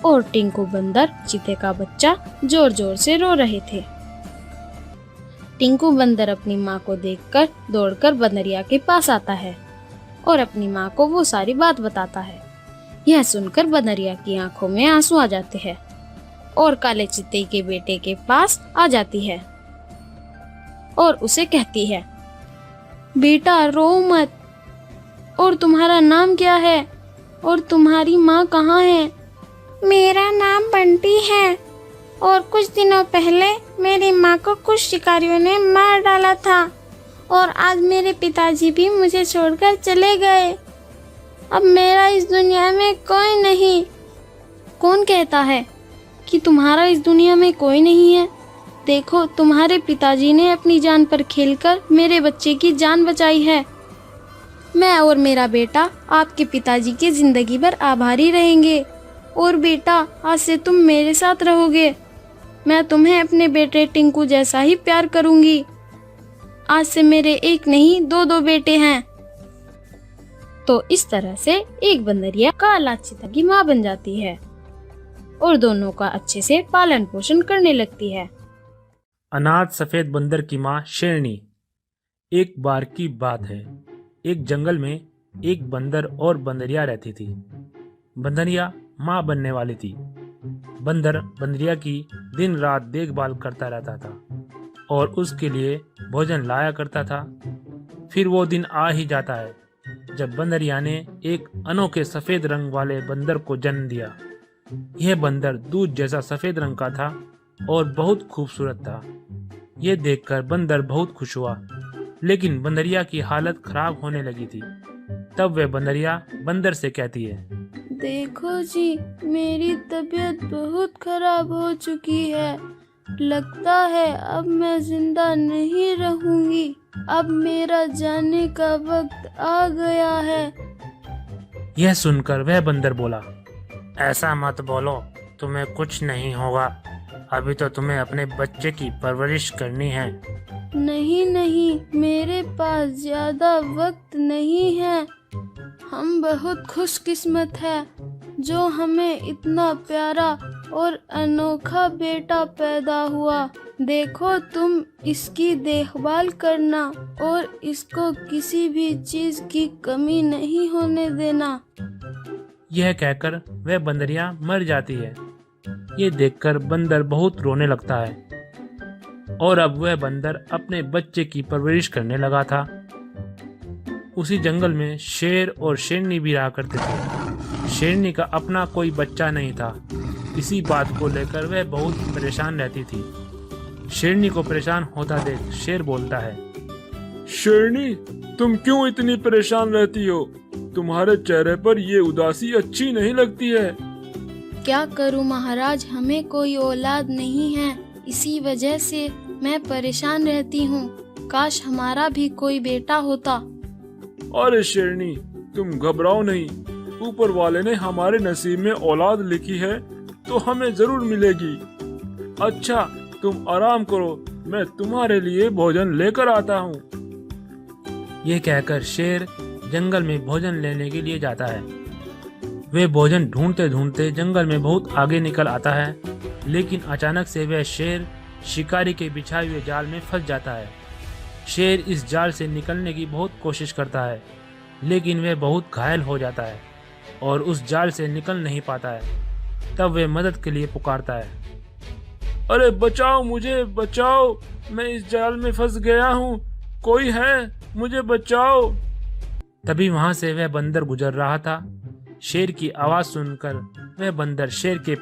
और टिंकू बंदर चीते का बच्चा जोर जोर से रो रहे थे। टिंकू बंदर अपनी माँ को देखकर दौड़कर बंदरिया के पास आता है और अपनी माँ को वो सारी बात बताता है। यह सुनकर बंदरिया की आंखों में आंसू आ जाते हैं और काले चीते के बेटे के पास आ जाती है और उसे कहती है, बेटा रो मत, और तुम्हारा नाम क्या है और तुम्हारी माँ कहाँ है? मेरा नाम बंटी है और कुछ दिनों पहले मेरी माँ को कुछ शिकारियों ने मार डाला था और आज मेरे पिताजी भी मुझे छोड़कर चले गए। अब मेरा इस दुनिया में कोई नहीं। कौन कहता है कि तुम्हारा इस दुनिया में कोई नहीं है? देखो, तुम्हारे पिताजी ने अपनी जान पर खेलकर मेरे बच्चे की जान बचाई है। मैं और मेरा बेटा आपके पिताजी के जिंदगी भर आभारी रहेंगे और बेटा आज से तुम मेरे साथ रहोगे। मैं तुम्हें अपने बेटे टिंकू जैसा ही प्यार करूंगी। आज से मेरे एक नहीं दो बेटे हैं। तो इस तरह से एक बंदरिया काला चीता की माँ बन जाती है और दोनों का अच्छे से पालन पोषण करने लगती है। अनाथ सफेद बंदर की माँ शेरनी। एक बार की बात है, एक जंगल में एक बंदर और बंदरिया रहती थी। बंदरिया माँ बनने वाली थी। बंदर बंदरिया की दिन रात देखभाल करता रहता था और उसके लिए भोजन लाया करता था। फिर वो दिन आ ही जाता है जब बंदरिया ने एक अनोखे सफेद रंग वाले बंदर को जन्म दिया। यह बंदर दूध जैसा सफेद रंग का था और बहुत खूबसूरत था। यह देखकर बंदर बहुत खुश हुआ, लेकिन बंदरिया की हालत खराब होने लगी थी। तब वह बंदरिया बंदर से कहती है, देखो जी, मेरी तबीयत बहुत खराब हो चुकी है। लगता है अब मैं जिंदा नहीं रहूंगी। अब मेरा जाने का वक्त आ गया है। यह सुनकर वह बंदर बोला, ऐसा मत बोलो, तुम्हें कुछ नहीं होगा। अभी तो तुम्हें अपने बच्चे की परवरिश करनी है। नहीं, मेरे पास ज्यादा वक्त नहीं है। हम बहुत खुशकिस्मत है जो हमें इतना प्यारा और अनोखा बेटा पैदा हुआ। देखो, तुम इसकी देखभाल करना और इसको किसी भी चीज की कमी नहीं होने देना। यह कहकर वह बंदरिया मर जाती है। ये देखकर बंदर बहुत रोने लगता है और अब वह बंदर अपने बच्चे की परवरिश करने लगा था। उसी जंगल में शेर और शेरनी भी रहा करते थे। शेरनी का अपना कोई बच्चा नहीं था। इसी बात को लेकर वह बहुत परेशान रहती थी। शेरनी को परेशान होता देख शेर बोलता है, शेरनी, तुम क्यों इतनी परेशान रहती हो? तुम्हारे चेहरे पर ये उदासी अच्छी नहीं लगती है। क्या करूं महाराज, हमें कोई औलाद नहीं है, इसी वजह से मैं परेशान रहती हूँ। काश हमारा भी कोई बेटा होता। अरे शेरनी, तुम घबराओ नहीं। ऊपर वाले ने हमारे नसीब में औलाद लिखी है तो हमें जरूर मिलेगी। अच्छा, तुम आराम करो, मैं तुम्हारे लिए भोजन लेकर आता हूँ। ये कहकर शेर जंगल में भोजन लेने के लिए जाता है। वे भोजन ढूंढते ढूंढते जंगल में बहुत आगे निकल आता है, लेकिन अचानक से वह शेर शिकारी के बिछाए हुए जाल में फंस जाता है। शेर इस जाल से निकलने की बहुत कोशिश करता है, लेकिन वह बहुत घायल हो जाता है और उस जाल से निकल नहीं पाता है। तब वह मदद के लिए पुकारता है, अरे बचाओ, मुझे बचाओ, मैं इस जाल में फंस गया हूँ, कोई है, मुझे बचाओ। तभी वहां से वह बंदर गुजर रहा था। शेर की आवाज सुनकर वह बंदर शेर के